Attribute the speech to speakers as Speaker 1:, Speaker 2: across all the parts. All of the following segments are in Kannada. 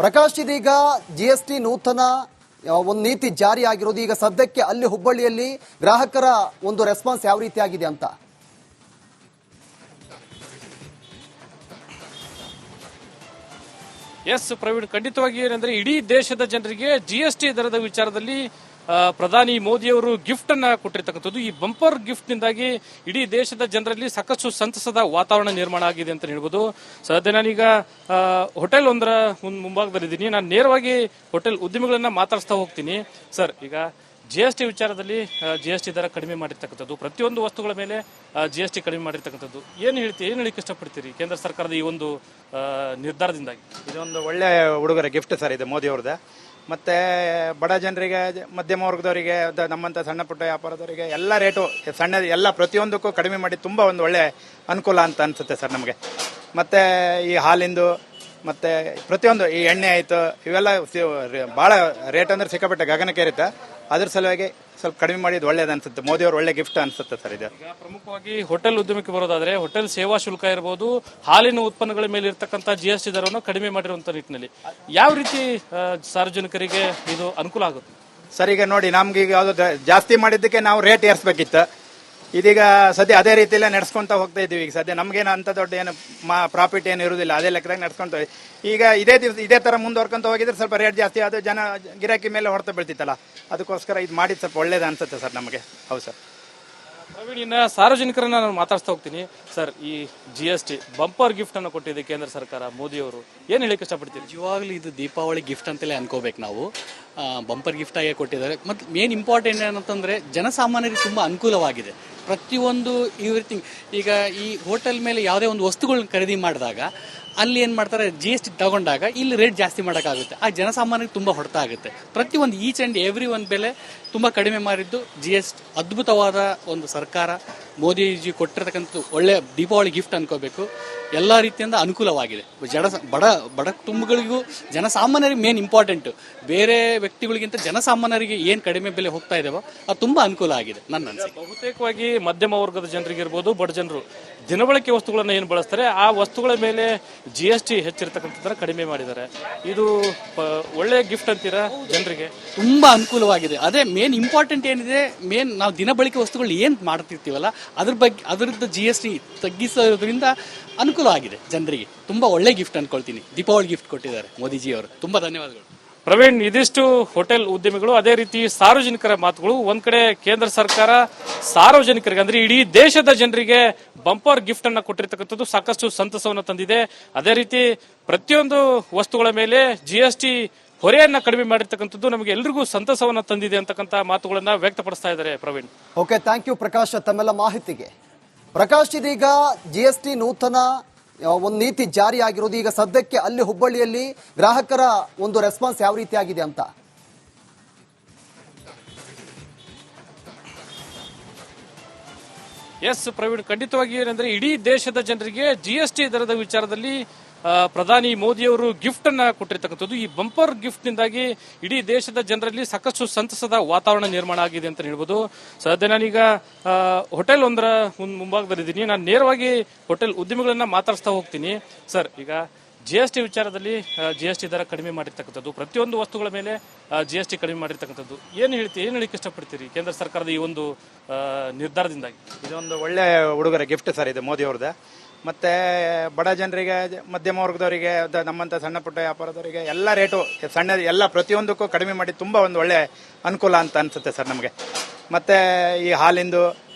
Speaker 1: ಪ್ರಕಾಶ್, ಇದೀಗ ಜಿಎಸ್ಟಿ ನೂತನ ಒಂದು ನೀತಿ ಜಾರಿ ಆಗಿರೋದು. ಈಗ ಸದ್ಯಕ್ಕೆ ಅಲ್ಲಿ ಹುಬ್ಬಳ್ಳಿಯಲ್ಲಿ ಗ್ರಾಹಕರ ಒಂದು ರೆಸ್ಪಾನ್ಸ್ ಯಾವ ರೀತಿ ಆಗಿದೆ ಅಂತ?
Speaker 2: ಎಸ್ ಪ್ರವೀಣ್, ಖಂಡಿತವಾಗಿ ಏನಂದ್ರೆ ಇಡೀ ದೇಶದ ಜನರಿಗೆ ಜಿಎಸ್ಟಿ ದರದ ವಿಚಾರದಲ್ಲಿ ಪ್ರಧಾನಿ ಮೋದಿಯವರು ಗಿಫ್ಟ್ ಅನ್ನ ಕೊಟ್ಟಿರ್ತಕ್ಕಂಥದ್ದು. ಈ ಬಂಪರ್ ಗಿಫ್ಟ್ ನಿಂದಾಗಿ ಇಡೀ ದೇಶದ ಜನರಲ್ಲಿ ಸಾಕಷ್ಟು ಸಂತಸದ ವಾತಾವರಣ ನಿರ್ಮಾಣ ಆಗಿದೆ ಅಂತ ಹೇಳ್ಬೋದು. ಸದ್ಯ ನಾನೀಗ ಹೋಟೆಲ್ ಒಂದರ ಮುಂಭಾಗದಲ್ಲಿದ್ದೀನಿ. ನಾನು ನೇರವಾಗಿ ಹೋಟೆಲ್ ಉದ್ಯಮಿಗಳನ್ನ ಮಾತಾಡಿಸ್ತಾ ಹೋಗ್ತೀನಿ. ಸರ್, ಈಗ ಜಿಎಸ್ಟಿ ವಿಚಾರದಲ್ಲಿ ಜಿಎಸ್ಟಿ ದರ ಕಡಿಮೆ ಮಾಡಿರ್ತಕ್ಕಂಥದ್ದು, ಪ್ರತಿಯೊಂದು ವಸ್ತುಗಳ ಮೇಲೆ ಜಿಎಸ್ಟಿ ಕಡಿಮೆ ಮಾಡಿರ್ತಕ್ಕಂಥದ್ದು, ಏನು ಹೇಳಿಕ್ಕೆ ಇಷ್ಟಪಡ್ತೀರಿ ಕೇಂದ್ರ ಸರ್ಕಾರದ ಈ ಒಂದು ನಿರ್ಧಾರದಿಂದಾಗಿ?
Speaker 3: ಇದೊಂದು ಒಳ್ಳೆ ಹುಡುಗರ ಗಿಫ್ಟ್ ಸರ್, ಇದು ಮೋದಿ ಅವ್ರದ್ದು. ಮತ್ತೆ ಬಡ ಜನರಿಗೆ, ಮಧ್ಯಮ ವರ್ಗದವರಿಗೆ, ನಮ್ಮಂತ ಸಣ್ಣ ಪುಟ್ಟ ವ್ಯಾಪಾರದವರಿಗೆ ಎಲ್ಲ ರೇಟು ಸಣ್ಣ ಎಲ್ಲ ಪ್ರತಿಯೊಂದಕ್ಕೂ ಕಡಿಮೆ ಮಾಡಿ ತುಂಬಾ ಒಂದು ಒಳ್ಳೆ ಅನುಕೂಲ ಅಂತ ಅನ್ಸುತ್ತೆ ಸರ್ ನಮಗೆ. ಮತ್ತೆ ಈ ಹಾಲಿಂದು ಮತ್ತೆ ಪ್ರತಿಯೊಂದು ಈ ಎಣ್ಣೆ ಆಯ್ತು, ಇವೆಲ್ಲ ಬಹಳ ರೇಟ್ ಅಂದ್ರೆ ಸಿಕ್ಕಾಪಟ್ಟೆ ಗಗನಕ್ಕೇರುತ್ತೆ. ಅದ್ರ ಸಲುವಾಗಿ ಸ್ವಲ್ಪ ಕಡಿಮೆ ಮಾಡಿದ್ ಒಳ್ಳೇದು ಅನ್ಸುತ್ತೆ. ಮೋದಿ ಅವರು ಒಳ್ಳೆ ಗಿಫ್ಟ್ ಅನ್ಸುತ್ತೆ ಸರ್ ಇದು.
Speaker 2: ಈಗ ಪ್ರಮುಖವಾಗಿ ಹೋಟೆಲ್ ಉದ್ಯಮಕ್ಕೆ ಬರೋದಾದ್ರೆ ಹೋಟೆಲ್ ಸೇವಾ ಶುಲ್ಕ ಇರಬಹುದು, ಹಾಲಿನ ಉತ್ಪನ್ನಗಳ ಮೇಲೆ ಇರತಕ್ಕಂತ ಜಿಎಸ್ಟಿ ದರವನ್ನು ಕಡಿಮೆ ಮಾಡಿರುವಂತ ನಿಟ್ಟಿನಲ್ಲಿ ಯಾವ ರೀತಿ ಸಾರ್ವಜನಿಕರಿಗೆ ಇದು ಅನುಕೂಲ ಆಗುತ್ತೆ
Speaker 3: ಸರ್? ಈಗ ನೋಡಿ, ನಮ್ಗೆ ಈಗ ಯಾವ್ದು ಜಾಸ್ತಿ ಮಾಡಿದ್ದಕ್ಕೆ ನಾವು ರೇಟ್ ಏರ್ಸ್ಬೇಕಿತ್ತು. ಇದೀಗ ಸದ್ಯ ಅದೇ ರೀತಿಯಲ್ಲೇ ನಡ್ಸ್ಕೊಂತ ಹೋಗ್ತಾ ಇದೀವಿ. ಈಗ ಸದ್ಯ ನಮ್ಗೇನು ಅಂತ ದೊಡ್ಡ ಏನು ಪ್ರಾಫಿಟ್ ಏನು ಇರುವುದಿಲ್ಲ, ಅದೇ ಲೆಕ್ಕದಾಗ ನಡ್ಸ್ಕೊಂತ. ಈಗ ಇದೇ ತರ ಮುಂದುವರ್ಕೊಂತ ಹೋಗಿದ್ರೆ ಸ್ವಲ್ಪ ರೇಟ್ ಜಾಸ್ತಿ ಅದು ಜನ ಗಿರಾಕಿ ಮೇಲೆ ಹೊಡೆತ ಬೀಳ್ತಿತ್ತಲ್ಲ, ಅದಕ್ಕೋಸ್ಕರ ಇದು ಮಾಡಿದ್ ಸ್ವಲ್ಪ ಒಳ್ಳೇದು ಅನ್ಸುತ್ತೆ ಸರ್ ನಮಗೆ. ಹೌದು ಸರ್.
Speaker 2: ಪ್ರವೀಣ್, ಇನ್ನ ಸಾರ್ವಜನಿಕರನ್ನ ನಾನು ಮಾತಾಡ್ತಾ ಹೋಗ್ತೀನಿ. ಸರ್, ಈ ಜಿಎಸ್ಟಿ ಬಂಪರ್ ಗಿಫ್ಟ್ ಅನ್ನು ಕೊಟ್ಟಿದೆ ಕೇಂದ್ರ ಸರ್ಕಾರ, ಮೋದಿ ಅವರು, ಏನ್ ಹೇಳಿಕ್ಕೆ ಇಷ್ಟಪಡ್ತೀರಿ?
Speaker 4: ನಿಜವಾಗ್ಲೂ ಇದು ದೀಪಾವಳಿ ಗಿಫ್ಟ್ ಅಂತಲೇ ಅನ್ಕೋಬೇಕು ನಾವು. ಬಂಪರ್ ಗಿಫ್ಟ್ ಆಗಿ ಕೊಟ್ಟಿದ್ದಾರೆ. ಮತ್ತು ಮೇನ್ ಇಂಪಾರ್ಟೆಂಟ್ ಏನಂತಂದ್ರೆ ಜನಸಾಮಾನ್ಯರಿಗೆ ತುಂಬಾ ಅನುಕೂಲವಾಗಿದೆ. ಪ್ರತಿಯೊಂದು ಎವ್ರಿಥಿಂಗ್. ಈಗ ಈ ಹೋಟೆಲ್ ಮೇಲೆ ಯಾವುದೇ ಒಂದು ವಸ್ತುಗಳನ್ನ ಖರೀದಿ ಮಾಡಿದಾಗ ಅಲ್ಲಿ ಏನ್ ಮಾಡ್ತಾರೆ, ಜಿಎಸ್ಟಿ ತಗೊಂಡಾಗ ಇಲ್ಲಿ ರೇಟ್ ಜಾಸ್ತಿ ಮಾಡೋಕ್ಕಾಗುತ್ತೆ. ಆ ಜನಸಾಮಾನ್ಯರಿಗೆ ತುಂಬಾ ಹೊಡೆತ ಆಗುತ್ತೆ. ಪ್ರತಿಯೊಂದು ಈಚ್ ಅಂಡ್ ಎವ್ರಿ ಒಂದು ಬೆಲೆ ತುಂಬಾ ಕಡಿಮೆ ಮಾಡಿದ್ದು ಜಿಎಸ್ಟಿ ಅದ್ಭುತವಾದ ಒಂದು ಸರ್ಕಾರ. ಮೋದಿಜಿ ಕೊಟ್ಟಿರತಕ್ಕಂಥ ಒಳ್ಳೆ ದೀಪಾವಳಿ ಗಿಫ್ಟ್ ಅನ್ಕೋಬೇಕು. ಎಲ್ಲ ರೀತಿಯಿಂದ ಅನುಕೂಲವಾಗಿದೆ. ಬಡ ಕುಟುಂಬಗಳಿಗೂ ಜನಸಾಮಾನ್ಯರಿಗೆ ಮೇನ್ ಇಂಪಾರ್ಟೆಂಟ್. ಬೇರೆ ವ್ಯಕ್ತಿಗಳಿಗಿಂತ ಜನಸಾಮಾನ್ಯರಿಗೆ ಏನ್ ಕಡಿಮೆ ಬೆಲೆ ಹೋಗ್ತಾ ಇದಾವೋ ಅದು ತುಂಬಾ ಅನುಕೂಲ ಆಗಿದೆ ನನ್ನ ಅನಿಸಿಕೆ.
Speaker 2: ಬಹುತೇಕವಾಗಿ ಮಧ್ಯಮ ವರ್ಗದ ಜನರಿಗಿರ್ಬೋದು, ಬಡ ಜನರು ದಿನಬಳಕೆ ವಸ್ತುಗಳನ್ನ ಏನು ಬಳಸ್ತಾರೆ ಆ ವಸ್ತುಗಳ ಮೇಲೆ ಜಿಎಸ್ಟಿ ಹೆಚ್ಚಿರತಕ್ಕಂಥದ್ದನ್ನ ಕಡಿಮೆ ಮಾಡಿದ್ದಾರೆ. ಇದು ಒಳ್ಳೆ ಗಿಫ್ಟ್ ಅಂತೀರಾ ಜನರಿಗೆ?
Speaker 4: ತುಂಬಾ ಅನುಕೂಲವಾಗಿದೆ. ಅದೇ ಮೇನ್ ಇಂಪಾರ್ಟೆಂಟ್ ಏನಿದೆ, ಮೇನ್ ನಾವು ದಿನಬಳಕೆ ವಸ್ತುಗಳು ಏನ್ ಮಾಡ್ತಿರ್ತೀವಲ್ಲ ಅದರದ್ದು ಜಿಎಸ್ಟಿ ತಗ್ಗಿಸೋದ್ರಿಂದ ಅನುಕೂಲ ಆಗಿದೆ ಜನರಿಗೆ. ತುಂಬಾ ಒಳ್ಳೆ ಗಿಫ್ಟ್ ಅನ್ಕೊಳ್ತೀನಿ. ದೀಪಾವಳಿ ಗಿಫ್ಟ್ ಕೊಟ್ಟಿದ್ದಾರೆ ಮೋದಿಜಿ ಅವರು. ತುಂಬಾ ಧನ್ಯವಾದಗಳು.
Speaker 2: ಪ್ರವೀಣ್, ಇದಿಷ್ಟು ಹೋಟೆಲ್ ಉದ್ಯಮಿಗಳು, ಅದೇ ರೀತಿ ಸಾರ್ವಜನಿಕರ ಮಾತುಗಳು. ಒಂದ್ ಕಡೆ ಕೇಂದ್ರ ಸರ್ಕಾರ ಸಾರ್ವಜನಿಕರಿಗೆ ಅಂದ್ರೆ ಇಡೀ ದೇಶದ ಜನರಿಗೆ ಬಂಪರ್ ಗಿಫ್ಟ್ ಅನ್ನ ಕೊಟ್ಟಿರ್ತಕ್ಕಂಥದ್ದು ಸಾಕಷ್ಟು ಸಂತಸವನ್ನು ತಂದಿದೆ. ಅದೇ ರೀತಿ ಪ್ರತಿಯೊಂದು ವಸ್ತುಗಳ ಮೇಲೆ ಜಿಎಸ್ಟಿ ಹೊರೆಯನ್ನ ಕಡಿಮೆ ಮಾಡಿರ್ತಕ್ಕಂಥದ್ದು ನಮಗೆ ಎಲ್ರಿಗೂ ಸಂತಸವನ್ನ ತಂದಿದೆ ಅಂತಕ್ಕಂಥ ಮಾತುಗಳನ್ನ ವ್ಯಕ್ತಪಡಿಸ್ತಾ ಇದ್ದಾರೆ. Praveen,
Speaker 1: okay, thank you Prakash ತಮ್ಮೆಲ್ಲ ಮಾಹಿತಿಗೆ. ಪ್ರಕಾಶ್, ಇದೀಗ ಜಿಎಸ್ಟಿ ನೂತನ ಒಂದು ನೀತಿ ಜಾರಿ ಆಗಿರೋದು. ಈಗ ಸದ್ಯಕ್ಕೆ ಅಲ್ಲಿ ಹುಬ್ಬಳ್ಳಿಯಲ್ಲಿ ಗ್ರಾಹಕರ ಒಂದು ರೆಸ್ಪಾನ್ಸ್ ಯಾವ ರೀತಿ ಆಗಿದೆ ಅಂತ?
Speaker 2: ಎಸ್ ಪ್ರವೀಣ್, ಖಂಡಿತವಾಗಿ ಏನಂದ್ರೆ ಇಡೀ ದೇಶದ ಜನರಿಗೆ ಜಿಎಸ್ಟಿ ದರದ ವಿಚಾರದಲ್ಲಿ ಪ್ರಧಾನಿ ಮೋದಿಯವರು ಗಿಫ್ಟ್ ಅನ್ನ ಕೊಟ್ಟಿರ್ತಕ್ಕಂಥದ್ದು. ಈ ಬಂಪರ್ ಗಿಫ್ಟ್ ನಿಂದಾಗಿ ಇಡೀ ದೇಶದ ಜನರಲ್ಲಿ ಸಾಕಷ್ಟು ಸಂತಸದ ವಾತಾವರಣ ನಿರ್ಮಾಣ ಆಗಿದೆ ಅಂತ ಹೇಳ್ಬೋದು. ಸದ್ಯ ನಾನೀಗ ಹೋಟೆಲ್ ಒಂದರ ಮುಂಭಾಗದಲ್ಲಿದ್ದೀನಿ. ನಾನು ನೇರವಾಗಿ ಹೋಟೆಲ್ ಉದ್ಯಮಿಗಳನ್ನ ಮಾತಾಡಿಸ್ತಾ ಹೋಗ್ತೀನಿ. ಸರ್, ಈಗ ಜಿಎಸ್ಟಿ ವಿಚಾರದಲ್ಲಿ ಜಿಎಸ್ಟಿ ದರ ಕಡಿಮೆ ಮಾಡಿರ್ತಕ್ಕಂಥದ್ದು, ಪ್ರತಿಯೊಂದು ವಸ್ತುಗಳ ಮೇಲೆ ಜಿಎಸ್ಟಿ ಕಡಿಮೆ ಮಾಡಿರ್ತಕ್ಕಂಥದ್ದು, ಏನ್ ಹೇಳಿಕ್ಕೆ ಇಷ್ಟಪಡ್ತೀರಿ ಕೇಂದ್ರ ಸರ್ಕಾರದ ಈ ಒಂದು ನಿರ್ಧಾರದಿಂದಾಗಿ?
Speaker 3: ಇದೊಂದು ಒಳ್ಳೆ ಹುಡುಗರ ಗಿಫ್ಟ್ ಸರ್, ಇದು ಮೋದಿ ಅವ್ರದ್ದು. ಮತ್ತೆ ಬಡ ಜನರಿಗೆ, ಮಧ್ಯಮ ವರ್ಗದವರಿಗೆ, ನಮ್ಮಂತ ಸಣ್ಣ ಪುಟ್ಟ ವ್ಯಾಪಾರದವರಿಗೆ ಎಲ್ಲ ರೇಟು ಸಣ್ಣ ಎಲ್ಲ ಪ್ರತಿಯೊಂದಕ್ಕೂ ಕಡಿಮೆ ಮಾಡಿ ತುಂಬಾ ಒಂದು ಒಳ್ಳೆ ಅನುಕೂಲ ಅಂತ ಅನ್ಸುತ್ತೆ ಸರ್ ನಮಗೆ. ಮತ್ತೆ ಈ ಹಾಲಿಂದು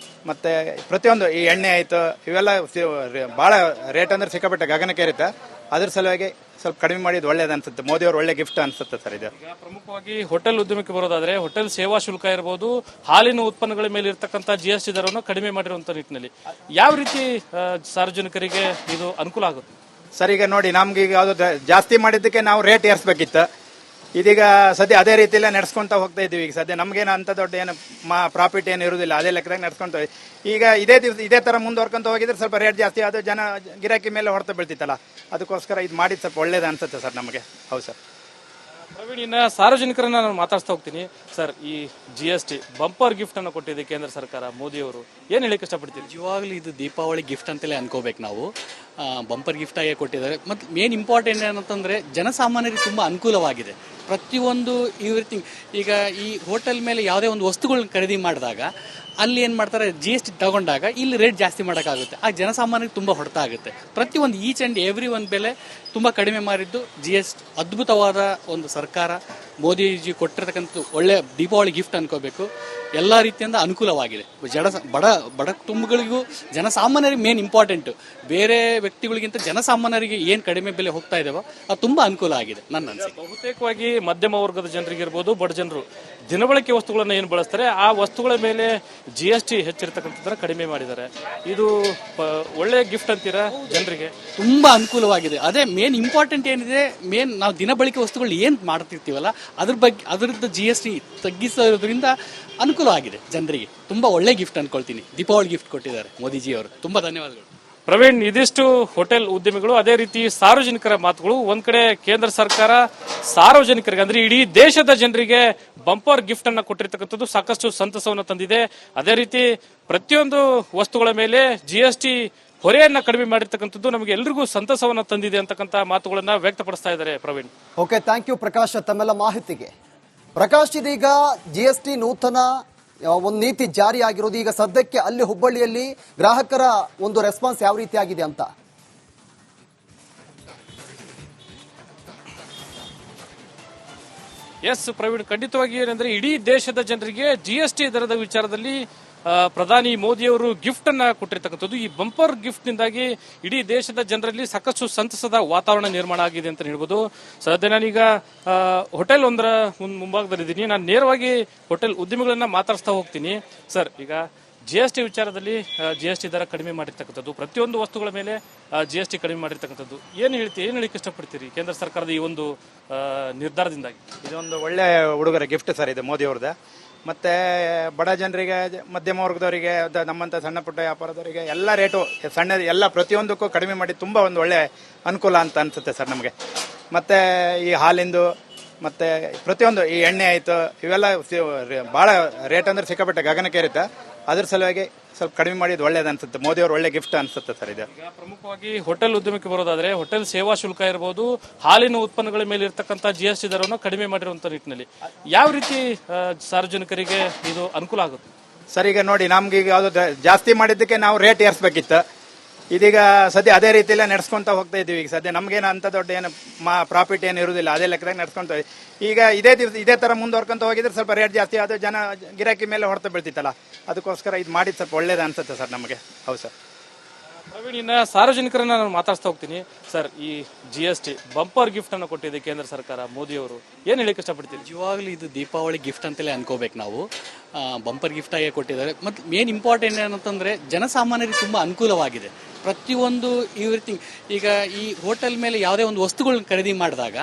Speaker 3: ಮತ್ತೆ ಪ್ರತಿಯೊಂದು ಈ ಎಣ್ಣೆ ಆಯ್ತು, ಇವೆಲ್ಲ ಬಹಳ ರೇಟ್ ಅಂದ್ರೆ ಸಿಕ್ಕಾಪಟ್ಟೆ ಗಗನಕ್ಕೇರುತ್ತೆ. ಅದ್ರ ಸಲುವಾಗಿ ಸ್ವಲ್ಪ ಕಡಿಮೆ ಮಾಡಿದ್ ಒಳ್ಳೇದು ಅನ್ಸುತ್ತೆ. ಮೋದಿ ಅವರು ಒಳ್ಳೆ ಗಿಫ್ಟ್ ಅನ್ಸುತ್ತೆ ಸರ್ ಇದು.
Speaker 2: ಈಗ ಪ್ರಮುಖವಾಗಿ ಹೋಟೆಲ್ ಉದ್ಯಮಕ್ಕೆ ಬರೋದಾದ್ರೆ ಹೋಟೆಲ್ ಸೇವಾ ಶುಲ್ಕ ಇರಬಹುದು, ಹಾಲಿನ ಉತ್ಪನ್ನಗಳ ಮೇಲೆ ಇರತಕ್ಕಂತ ಜಿಎಸ್ಟಿ ದರವನ್ನು ಕಡಿಮೆ ಮಾಡಿರುವಂತ ನಿಟ್ಟಿನಲ್ಲಿ ಯಾವ ರೀತಿ ಸಾರ್ವಜನಿಕರಿಗೆ ಇದು ಅನುಕೂಲ ಆಗುತ್ತೆ
Speaker 3: ಸರ್? ಈಗ ನೋಡಿ, ನಮ್ಗೆ ಈಗ ಯಾವ್ದು ಜಾಸ್ತಿ ಮಾಡಿದ್ದಕ್ಕೆ ನಾವು ರೇಟ್ ಏರ್ಸ್ಬೇಕಿತ್ತು. ಇದೀಗ ಸದ್ಯ ಅದೇ ರೀತಿಯಲ್ಲೇ ನಡ್ಸ್ಕೊಂತ ಹೋಗ್ತಾ ಇದೀವಿ. ಈಗ ಸದ್ಯ ನಮ್ಗೇನು ಅಂತ ದೊಡ್ಡ ಏನು ಪ್ರಾಫಿಟ್ ಏನು ಇರುವುದಿಲ್ಲ, ಅದೇ ಲೆಕ್ಕದಾಗ ನಡ್ಸ್ಕೊಂತ. ಈಗ ಇದೇ ತರ ಮುಂದುವರ್ಕೊಂತ ಹೋಗಿದ್ರೆ ಸ್ವಲ್ಪ ರೇಟ್ ಜಾಸ್ತಿ ಅದು ಜನ ಗಿರಾಕಿ ಮೇಲೆ ಹೊಡೆತ ಬೀಳ್ತಿತ್ತಲ್ಲ, ಅದಕ್ಕೋಸ್ಕರ ಇದು ಮಾಡಿದ್ ಸ್ವಲ್ಪ ಒಳ್ಳೇದು ಅನ್ಸುತ್ತೆ ಸರ್ ನಮಗೆ. ಹೌದು ಸರ್.
Speaker 2: ಪ್ರವೀಣ್, ಇನ್ನ ಸಾರ್ವಜನಿಕರನ್ನ ನಾನು ಮಾತಾಡ್ತಾ ಹೋಗ್ತೀನಿ. ಸರ್, ಈ ಜಿಎಸ್ಟಿ ಬಂಪರ್ ಗಿಫ್ಟ್ ಅನ್ನು ಕೊಟ್ಟಿದೆ ಕೇಂದ್ರ ಸರ್ಕಾರ, ಮೋದಿ ಅವರು, ಏನ್ ಹೇಳಿಕ್ಕೆ ಇಷ್ಟಪಡ್ತೀರಿ?
Speaker 4: ನಿಜವಾಗ್ಲೂ ಇದು ದೀಪಾವಳಿ ಗಿಫ್ಟ್ ಅಂತಲೇ ಅನ್ಕೋಬೇಕು ನಾವು. ಬಂಪರ್ ಗಿಫ್ಟ್ ಆಗಿ ಕೊಟ್ಟಿದ್ದಾರೆ. ಮತ್ತು ಮೇನ್ ಇಂಪಾರ್ಟೆಂಟ್ ಏನಂತಂದರೆ ಜನಸಾಮಾನ್ಯರಿಗೆ ತುಂಬ ಅನುಕೂಲವಾಗಿದೆ. ಪ್ರತಿಯೊಂದು ಎವ್ರಿಥಿಂಗ್ ಈಗ ಈ ಹೋಟೆಲ್ ಮೇಲೆ ಯಾವುದೇ ಒಂದು ವಸ್ತುಗಳನ್ನ ಖರೀದಿ ಮಾಡಿದಾಗ ಅಲ್ಲಿ ಏನು ಮಾಡ್ತಾರೆ, GST ತಗೊಂಡಾಗ ಇಲ್ಲಿ ರೇಟ್ ಜಾಸ್ತಿ ಮಾಡೋಕ್ಕಾಗುತ್ತೆ. ಆ ಜನಸಾಮಾನ್ಯರಿಗೆ ತುಂಬ ಹೊಡೆತ ಆಗುತ್ತೆ. ಪ್ರತಿಯೊಂದು ಈಚ್ ಆ್ಯಂಡ್ ಎವ್ರಿ ಒಂದು ಬೆಲೆ ತುಂಬ ಕಡಿಮೆ ಮಾಡಿದ್ದು GST ಅದ್ಭುತವಾದ ಒಂದು ಸರ್ಕಾರ. ಮೋದಿಜಿ ಕೊಟ್ಟಿರ್ತಕ್ಕಂಥ ಒಳ್ಳೆ ದೀಪಾವಳಿ ಗಿಫ್ಟ್ ಅನ್ಕೋಬೇಕು. ಎಲ್ಲ ರೀತಿಯಿಂದ ಅನುಕೂಲವಾಗಿದೆ. ಬಡ ಕುಟುಂಬಗಳಿಗೂ ಜನಸಾಮಾನ್ಯರಿಗೆ ಮೇನ್ ಇಂಪಾರ್ಟೆಂಟು. ಬೇರೆ ವ್ಯಕ್ತಿಗಳಿಗಿಂತ ಜನಸಾಮಾನ್ಯರಿಗೆ ಏನು ಕಡಿಮೆ ಬೆಲೆ ಹೋಗ್ತಾ ಇದಾವೋ ಅದು ತುಂಬ ಅನುಕೂಲ ಆಗಿದೆ ನನ್ನ ಅನಿಸಿಕೆ.
Speaker 2: ಬಹುತೇಕವಾಗಿ ಮಧ್ಯಮ ವರ್ಗದ ಜನರಿಗಿರ್ಬೋದು, ಬಡ ಜನರು ದಿನಬಳಕೆ ವಸ್ತುಗಳನ್ನು ಏನು ಬಳಸ್ತಾರೆ ಆ ವಸ್ತುಗಳ ಮೇಲೆ GST ಹೆಚ್ಚಿರ್ತಕ್ಕಂಥದ್ದನ್ನ ಕಡಿಮೆ ಮಾಡಿದ್ದಾರೆ. ಇದು ಒಳ್ಳೆ ಗಿಫ್ಟ್ ಅಂತೀರಾ ಜನರಿಗೆ?
Speaker 4: ತುಂಬಾ ಅನುಕೂಲವಾಗಿದೆ. ಅದೇ ಮೇನ್ ಇಂಪಾರ್ಟೆಂಟ್ ಏನಿದೆ, ಮೇನ್ ನಾವು ದಿನಬಳಕೆ ವಸ್ತುಗಳು ಏನ್ ಮಾಡ್ತಿರ್ತೀವಲ್ಲ ಅದರದ್ದು GST ತಗ್ಗಿಸೋದ್ರಿಂದ ಅನುಕೂಲ ಆಗಿದೆ ಜನರಿಗೆ. ತುಂಬಾ ಒಳ್ಳೆ ಗಿಫ್ಟ್ ಅನ್ಕೊಳ್ತೀನಿ. ದೀಪಾವಳಿ ಗಿಫ್ಟ್ ಕೊಟ್ಟಿದ್ದಾರೆ ಮೋದಿಜಿ ಅವರು. ತುಂಬಾ ಧನ್ಯವಾದಗಳು.
Speaker 2: ಪ್ರವೀಣ್, ಇದಿಷ್ಟು ಹೋಟೆಲ್ ಉದ್ಯಮಿಗಳು, ಅದೇ ರೀತಿ ಸಾರ್ವಜನಿಕರ ಮಾತುಗಳು. ಒಂದ್ ಕಡೆ ಕೇಂದ್ರ ಸರ್ಕಾರ ಸಾರ್ವಜನಿಕರಿಗೆ ಅಂದ್ರೆ ಇಡೀ ದೇಶದ ಜನರಿಗೆ ಬಂಪರ್ ಗಿಫ್ಟ್ ಅನ್ನ ಕೊಟ್ಟಿರ್ತಕ್ಕಂಥದ್ದು ಸಾಕಷ್ಟು ಸಂತಸವನ್ನು ತಂದಿದೆ. ಅದೇ ರೀತಿ ಪ್ರತಿಯೊಂದು ವಸ್ತುಗಳ ಮೇಲೆ GST ಹೊರೆಯನ್ನ ಕಡಿಮೆ ಮಾಡಿರ್ತಕ್ಕಂಥದ್ದು ನಮಗೆ ಎಲ್ರಿಗೂ ಸಂತಸವನ್ನು ತಂದಿದೆ ಅಂತಕ್ಕಂಥ ಮಾತುಗಳನ್ನ ವ್ಯಕ್ತಪಡಿಸ್ತಾ ಇದ್ದಾರೆ Praveen.
Speaker 1: Okay, thank you Prakash ತಮ್ಮೆಲ್ಲ ಮಾಹಿತಿಗೆ. ಪ್ರಕಾಶ್, ಇದೀಗ GST ನೂತನ ಒಂದು ನೀತಿ ಜಾರಿ ಆಗಿರೋದು, ಈಗ ಸದ್ಯಕ್ಕೆ ಅಲ್ಲಿ ಹುಬ್ಬಳ್ಳಿಯಲ್ಲಿ ಗ್ರಾಹಕರ ಒಂದು ರೆಸ್ಪಾನ್ಸ್ ಯಾವ ರೀತಿ ಆಗಿದೆ ಅಂತ?
Speaker 2: ಎಸ್ ಪ್ರವೀಣ್, ಖಂಡಿತವಾಗಿ ಏನಂದ್ರೆ ಇಡೀ ದೇಶದ ಜನರಿಗೆ GST ದರದ ವಿಚಾರದಲ್ಲಿ ಪ್ರಧಾನಿ ಮೋದಿಯವರು ಗಿಫ್ಟ್ ಅನ್ನ ಕೊಟ್ಟಿರ್ತಕ್ಕಂಥದ್ದು. ಈ ಬಂಪರ್ ಗಿಫ್ಟ್ ನಿಂದಾಗಿ ಇಡೀ ದೇಶದ ಜನರಲ್ಲಿ ಸಾಕಷ್ಟು ಸಂತಸದ ವಾತಾವರಣ ನಿರ್ಮಾಣ ಆಗಿದೆ ಅಂತ ಹೇಳ್ಬೋದು. ಸದ್ಯ ನಾನೀಗ ಹೋಟೆಲ್ ಒಂದರ ಮುಂಭಾಗದಲ್ಲಿದ್ದೀನಿ. ನಾನು ನೇರವಾಗಿ ಹೋಟೆಲ್ ಉದ್ಯಮಿಗಳನ್ನ ಮಾತಾಡಿಸ್ತಾ ಹೋಗ್ತೀನಿ. ಸರ್, ಈಗ GST ವಿಚಾರದಲ್ಲಿ GST ದರ ಕಡಿಮೆ ಮಾಡಿರ್ತಕ್ಕಂಥದ್ದು, ಪ್ರತಿಯೊಂದು ವಸ್ತುಗಳ ಮೇಲೆ GST ಕಡಿಮೆ ಮಾಡಿರ್ತಕ್ಕಂಥದ್ದು, ಏನು ಹೇಳಿಕ್ಕೆ ಇಷ್ಟಪಡ್ತೀರಿ ಕೇಂದ್ರ ಸರ್ಕಾರದ ಈ ಒಂದು ನಿರ್ಧಾರದಿಂದಾಗಿ?
Speaker 3: ಇದೊಂದು ಒಳ್ಳೆ ಉಡುಗೊರೆ ಗಿಫ್ಟ್ ಸರ್ ಇದು ಮೋದಿ ಅವ್ರದ್ದು. ಮತ್ತೆ ಬಡ ಜನರಿಗೆ, ಮಧ್ಯಮ ವರ್ಗದವರಿಗೆ, ನಮ್ಮಂತ ಸಣ್ಣ ಪುಟ್ಟ ವ್ಯಾಪಾರದವರಿಗೆ ಎಲ್ಲ ರೇಟು ಎಲ್ಲ ಪ್ರತಿಯೊಂದಕ್ಕೂ ಕಡಿಮೆ ಮಾಡಿ ತುಂಬಾ ಒಂದು ಒಳ್ಳೆ ಅನುಕೂಲ ಅಂತ ಅನ್ಸುತ್ತೆ ಸರ್ ನಮಗೆ. ಮತ್ತೆ ಈ ಹಾಲಿಂದು ಮತ್ತೆ ಪ್ರತಿಯೊಂದು ಈ ಎಣ್ಣೆ ಆಯ್ತು, ಇವೆಲ್ಲ ಬಹಳ ರೇಟ್ ಅಂದ್ರೆ ಸಿಕ್ಕಾಪಟ್ಟೆ ಗಗನಕ್ಕೆ ಇರುತ್ತೆ. ಅದ್ರ ಸಲುವಾಗಿ ಸ್ವಲ್ಪ ಕಡಿಮೆ ಮಾಡಿದ್ದು ಒಳ್ಳೇದು ಅನ್ಸುತ್ತೆ. ಮೋದಿ ಅವರು ಒಳ್ಳೆ ಗಿಫ್ಟ್ ಅನ್ಸುತ್ತೆ ಸರ್ ಇದು.
Speaker 2: ಈಗ ಪ್ರಮುಖವಾಗಿ ಹೋಟೆಲ್ ಉದ್ಯಮಕ್ಕೆ ಬರೋದಾದ್ರೆ ಹೋಟೆಲ್ ಸೇವಾ ಶುಲ್ಕ ಇರಬಹುದು, ಹಾಲಿನ ಉತ್ಪನ್ನಗಳ ಮೇಲೆ ಇರತಕ್ಕಂತ GST ದರವನ್ನು ಕಡಿಮೆ ಮಾಡಿರುವಂತ ನಿಟ್ಟಿನಲ್ಲಿ ಯಾವ ರೀತಿ ಸಾರ್ವಜನಿಕರಿಗೆ ಇದು ಅನುಕೂಲ ಆಗುತ್ತೆ
Speaker 3: ಸರ್? ಈಗ ನೋಡಿ, ನಮ್ಗೆ ಈಗ ಯಾವ್ದು ಜಾಸ್ತಿ ಮಾಡಿದ್ದಕ್ಕೆ ನಾವು ರೇಟ್ ಏರಿಸಬೇಕಿತ್ತು. ಇದೀಗ ಸದ್ಯ ಅದೇ ರೀತಿಯಲ್ಲೇ ನಡೆಸ್ಕೊಂತ ಹೋಗ್ತಾ ಇದೀವಿ. ಈಗ ಸದ್ಯ ನಮ್ಗೇನು ಅಂತ ದೊಡ್ಡ ಏನು ಪ್ರಾಫಿಟ್ ಏನು ಇರುವುದಿಲ್ಲ, ಅದೇ ಲೆಕ್ಕದಾಗ ನಡ್ಸ್ಕೊಂತ ಈಗ ಇದೇ ತರ ಮುಂದುವರ್ಕೊಂತ ಹೋಗಿದ್ರೆ ಸ್ವಲ್ಪ ರೇಟ್ ಜಾಸ್ತಿ ಅದು ಜನ ಗಿರಾಕಿ ಮೇಲೆ ಹೊಡೆತ ಬೀಳ್ತಿತ್ತಲ್ಲ, ಅದಕ್ಕೋಸ್ಕರ ಇದು ಮಾಡಿದ್ ಸ್ವಲ್ಪ ಒಳ್ಳೇದು ಅನ್ಸುತ್ತೆ ಸರ್ ನಮಗೆ. ಹೌದು ಸರ್.
Speaker 2: ಪ್ರವೀಣ್, ಇನ್ನ ಸಾರ್ವಜನಿಕರನ್ನ ನಾನು ಮಾತಾಡ್ತಾ ಹೋಗ್ತೀನಿ. ಸರ್, ಈ GST ಬಂಪರ್ ಗಿಫ್ಟ್ ಅನ್ನು ಕೊಟ್ಟಿದೆ ಕೇಂದ್ರ ಸರ್ಕಾರ, ಮೋದಿ ಅವರು, ಏನ್ ಹೇಳಿಕ್ಕೆ ಇಷ್ಟಪಡ್ತೀರಿ?
Speaker 4: ನಿಜವಾಗ್ಲೂ ಇದು ದೀಪಾವಳಿ ಗಿಫ್ಟ್ ಅಂತಲೇ ಅನ್ಕೋಬೇಕು ನಾವು. ಬಂಪರ್ ಗಿಫ್ಟ್ ಆಗಿ ಕೊಟ್ಟಿದ್ದಾರೆ. ಮತ್ತು ಮೇನ್ ಇಂಪಾರ್ಟೆಂಟ್ ಏನಂತಂದ್ರೆ ಜನಸಾಮಾನ್ಯರಿಗೆ ತುಂಬ ಅನುಕೂಲವಾಗಿದೆ. ಪ್ರತಿಯೊಂದು ಎವ್ರಿಥಿಂಗ್ ಈಗ ಈ ಹೋಟೆಲ್ ಮೇಲೆ ಯಾವುದೇ ಒಂದು ವಸ್ತುಗಳನ್ನ ಖರೀದಿ ಮಾಡಿದಾಗ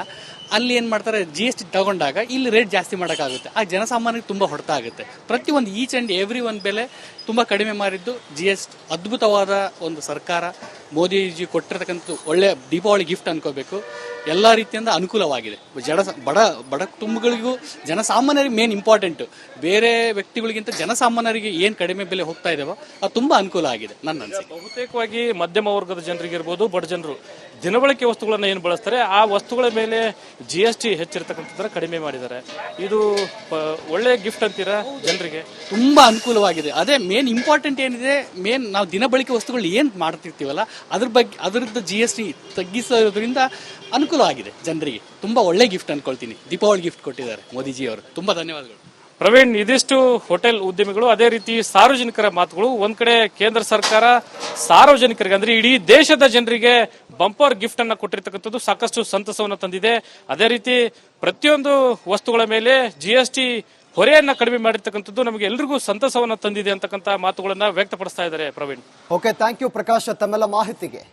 Speaker 4: ಅಲ್ಲಿ ಏನು ಮಾಡ್ತಾರೆ, GST ತಗೊಂಡಾಗ ಇಲ್ಲಿ ರೇಟ್ ಜಾಸ್ತಿ ಮಾಡೋಕ್ಕಾಗುತ್ತೆ. ಆ ಜನಸಾಮಾನ್ಯರಿಗೆ ತುಂಬ ಹೊಡೆತ ಆಗುತ್ತೆ. ಪ್ರತಿಯೊಂದು ಈಚ್ ಆ್ಯಂಡ್ ಎವ್ರಿ ಒಂದು ಬೆಲೆ ತುಂಬ ಕಡಿಮೆ ಮಾಡಿದ್ದು GST ಅದ್ಭುತವಾದ ಒಂದು ಸರ್ಕಾರ. ಮೋದಿಜಿ ಕೊಟ್ಟಿರ್ತಕ್ಕಂಥ ಒಳ್ಳೆ ದೀಪಾವಳಿ ಗಿಫ್ಟ್ ಅನ್ಕೋಬೇಕು. ಎಲ್ಲ ರೀತಿಯಿಂದ ಅನುಕೂಲವಾಗಿದೆ. ಬಡ ಕುಟುಂಬಗಳಿಗೂ ಜನಸಾಮಾನ್ಯರಿಗೆ ಮೇನ್ ಇಂಪಾರ್ಟೆಂಟು. ಬೇರೆ ವ್ಯಕ್ತಿಗಳಿಗಿಂತ ಜನಸಾಮಾನ್ಯರಿಗೆ ಏನು ಕಡಿಮೆ ಬೆಲೆ ಹೋಗ್ತಾ ಇದಾವೋ ಅದು ತುಂಬ ಅನುಕೂಲ ಆಗಿದೆ ನನ್ನ ಅನಿಸಿಕೆ.
Speaker 2: ಬಹುತೇಕವಾಗಿ ಮಧ್ಯಮ ವರ್ಗದ ಜನರಿಗಿರ್ಬೋದು, ಬಡ ಜನರು ದಿನಬಳಕೆ ವಸ್ತುಗಳನ್ನ ಏನು ಬಳಸ್ತಾರೆ ಆ ವಸ್ತುಗಳ ಮೇಲೆ GST ಹೆಚ್ಚಿರ್ತಕ್ಕಂಥದ್ದನ್ನ ಕಡಿಮೆ ಮಾಡಿದ್ದಾರೆ. ಇದು ಒಳ್ಳೆ ಗಿಫ್ಟ್ ಅಂತೀರಾ ಜನರಿಗೆ?
Speaker 4: ತುಂಬಾ ಅನುಕೂಲವಾಗಿದೆ. ಅದೇ ಮೇನ್ ಇಂಪಾರ್ಟೆಂಟ್ ಏನಿದೆ, ಮೇನ್ ನಾವು ದಿನಬಳಕೆ ವಸ್ತುಗಳು ಏನ್ ಮಾಡ್ತಿರ್ತೀವಲ್ಲ ಅದರದ್ದು GST ತಗ್ಗಿಸೋದ್ರಿಂದ ಅನುಕೂಲ ಆಗಿದೆ ಜನರಿಗೆ. ತುಂಬಾ ಒಳ್ಳೆ ಗಿಫ್ಟ್ ಅನ್ಕೊಳ್ತೀನಿ. ದೀಪಾವಳಿ ಗಿಫ್ಟ್ ಕೊಟ್ಟಿದ್ದಾರೆ ಮೋದಿಜಿ ಅವರು. ತುಂಬಾ ಧನ್ಯವಾದಗಳು.
Speaker 2: ಪ್ರವೀಣ್, ಇದಿಷ್ಟು ಹೋಟೆಲ್ ಉದ್ಯಮಿಗಳು, ಅದೇ ರೀತಿ ಸಾರ್ವಜನಿಕರ ಮಾತುಗಳು. ಒಂದ್ ಕಡೆ ಕೇಂದ್ರ ಸರ್ಕಾರ ಸಾರ್ವಜನಿಕರಿಗೆ ಅಂದ್ರೆ ಇಡೀ ದೇಶದ ಜನರಿಗೆ ಬಂಪರ್ ಗಿಫ್ಟ್ ಅನ್ನ ಕೊಟ್ಟಿರ್ತಕ್ಕಂಥದ್ದು ಸಾಕಷ್ಟು ಸಂತಸವನ್ನು ತಂದಿದೆ. ಅದೇ ರೀತಿ ಪ್ರತಿಯೊಂದು ವಸ್ತುಗಳ ಮೇಲೆ GST ಹೊರೆಯನ್ನ ಕಡಿಮೆ ಮಾಡಿರ್ತಕ್ಕಂಥದ್ದು ನಮಗೆ ಎಲ್ರಿಗೂ ಸಂತಸವನ್ನು ತಂದಿದೆ ಅಂತಕ್ಕಂಥ ಮಾತುಗಳನ್ನ ವ್ಯಕ್ತಪಡಿಸ್ತಾ ಇದ್ದಾರೆ Praveen.
Speaker 1: Okay, thank you Prakash ತಮ್ಮೆಲ್ಲ ಮಾಹಿತಿಗೆ.